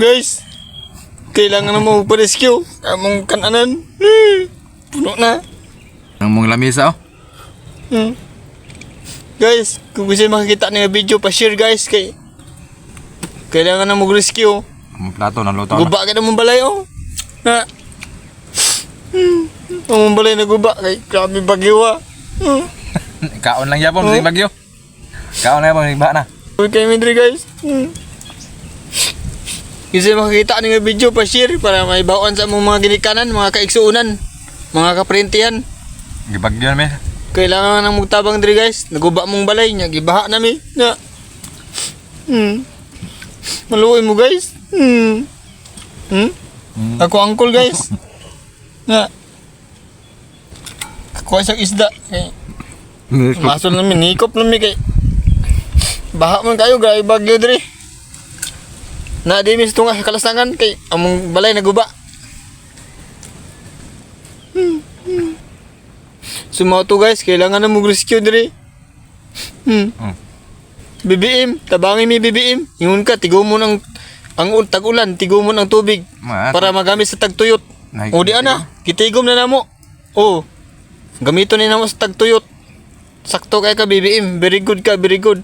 Guys, kailangan na mo pa-rescue. Among kananan. Puno na. Ang mong lamisa, oh. Guys, kung gusto makikita ng video, pa-share guys. Kailangan na mo rescue. Ang plato, ng luto na. Guba ka na mong balay, oh. Na. Ang balay na guba. Kay grabe bagyo, ah. Kaon lang yapon, oh. Bagyo. Kaon lang yapon, iba na. Huwag kayo midri guys. Gusto makikita ng video, pa-share para may bawaan sa mga ginikanan, mga kaiksuunan, mga kaprintihan. Gibagyo na, may. Kailangan nang magtabang diri guys. Naguba mong balay niya, gibaha nami. Na. Maluoy mo guys. Ako uncle guys. Na. Ako isang isda. Masol namin, nikop namin kay. Baha man kayo, grabe bagyo diri. Na di mis tunga sa kalasangan kay among balay naguba. Sumaw to guys, kailangan na mag-rescue diri. BBM, tabangin mi BBM. Ingon ka, tigo mo ng tag-ulan, tigo mo ng tubig para magamit sa tagtuyot. O di ana, kitigom na namo. O, gamito ni namo sa tagtuyot. Sakto kay ka BBM, very good ka, very good.